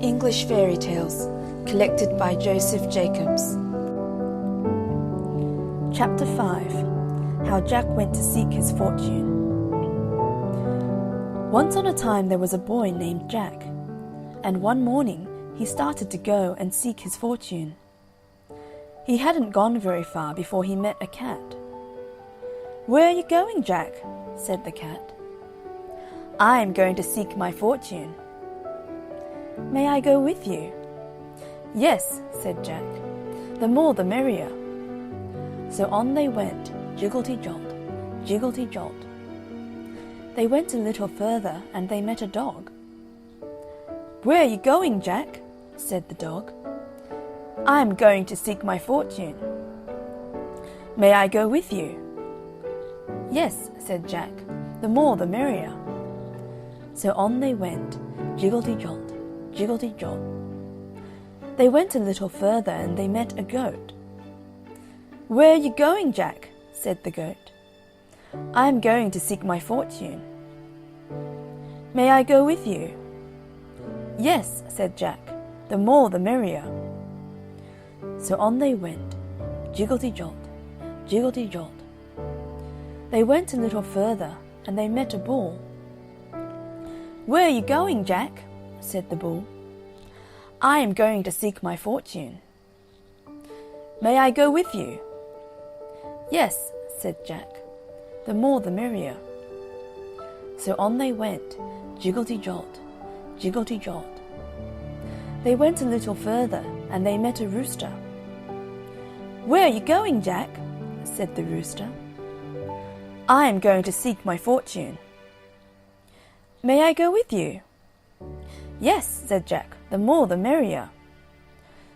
English Fairy Tales, collected by Joseph Jacobs. Chapter 5. How Jack Went to Seek His Fortune. Once on a time there was a boy named Jack, and one morning he started to go and seek his fortune. He hadn't gone very far before he met a cat. "Where are you going, Jack?" said the cat. "I am going to seek my fortune." "May I go with you?" "Yes," said Jack. "The more the merrier." So on they went, jiggelty-jolt, jiggelty-jolt. They went a little further and they met a dog. "Where are you going, Jack?" said the dog. "I am going to seek my fortune." "May I go with you?" "Yes," said Jack. "The more the merrier." So on they went, jiggelty-jolt, jiggelty-jolt. They went a little further and they met a goat. "Where are you going, Jack?" said the goat. "I am going to seek my fortune." "May I go with you?" "Yes," said Jack. "The more the merrier." So on they went, jiggelty-jolt, jiggelty-jolt. They went a little further and they met a bull. "Where are you going, Jack?" said the bull. "I am going to seek my fortune." "May I go with you?" "Yes," said Jack. "The more the merrier." So on they went, jiggelty-jolt, jiggelty-jolt. They went a little further and they met a rooster. "Where are you going, Jack?" said the rooster. "I am going to seek my fortune." "May I go with you?" "Yes," said Jack. "The more the merrier."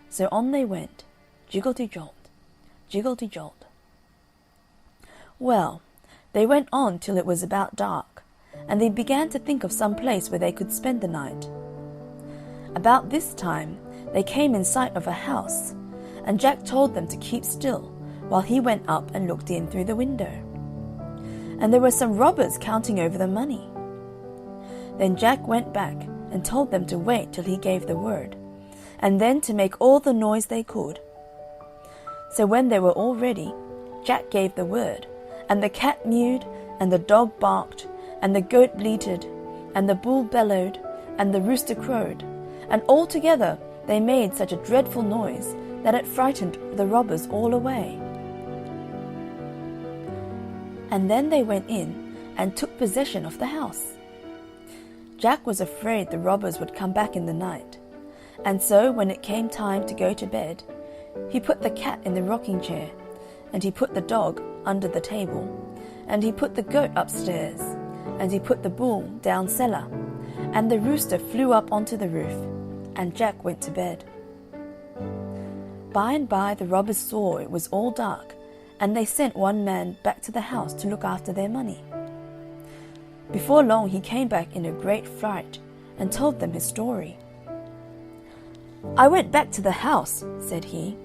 So on they went, jiggelty-jolt, jiggelty-jolt. Well, they went on till it was about dark, and they began to think of some place where they could spend the night. About this time they came in sight of a house, and Jack told them to keep still while he went up and looked in through the window. And there were some robbers counting over the money. Then Jack went back and told them to wait till he gave the word, and then to make all the noise they could. So when they were all ready, Jack gave the word, and the cat mewed, and the dog barked, and the goat bleated, and the bull bellowed, and the rooster crowed, and all together they made such a dreadful noise that it frightened the robbers all away. And then they went in and took possession of the house. Jack was afraid the robbers would come back in the night, and so when it came time to go to bed, he put the cat in the rocking chair, and he put the dog under the table, and he put the goat upstairs, and he put the bull down cellar, and the rooster flew up onto the roof, and Jack went to bed. By and by the robbers saw it was all dark, and they sent one man back to the house to look after their money. Before long he came back in a great fright and told them his story. "I went back to the house," said he,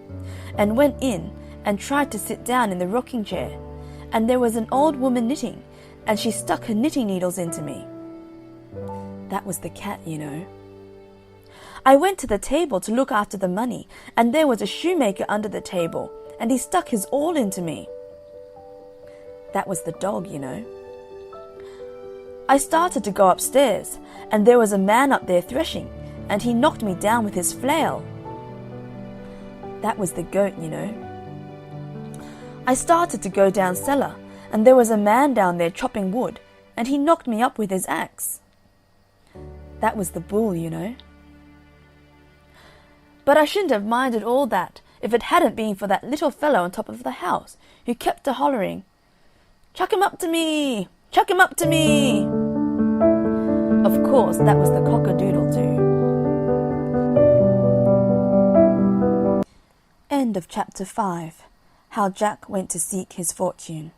"and went in and tried to sit down in the rocking chair, and there was an old woman knitting, and she stuck her knitting needles into me." That was the cat, you know. "I went to the table to look after the money, and there was a shoemaker under the table, and he stuck his awl into me." That was the dog, you know. "I started to go upstairs, and there was a man up there threshing, and he knocked me down with his flail." That was the goat, you know. "I started to go down cellar, and there was a man down there chopping wood, and he knocked me up with his axe." That was the bull, you know. "But I shouldn't have minded all that if it hadn't been for that little fellow on top of the house who kept a hollering, 'Chuck him up to me! Chuck him up to me!'" Of course, that was the cock-a-doodle-doo. End of chapter 5. How Jack Went to Seek His Fortune.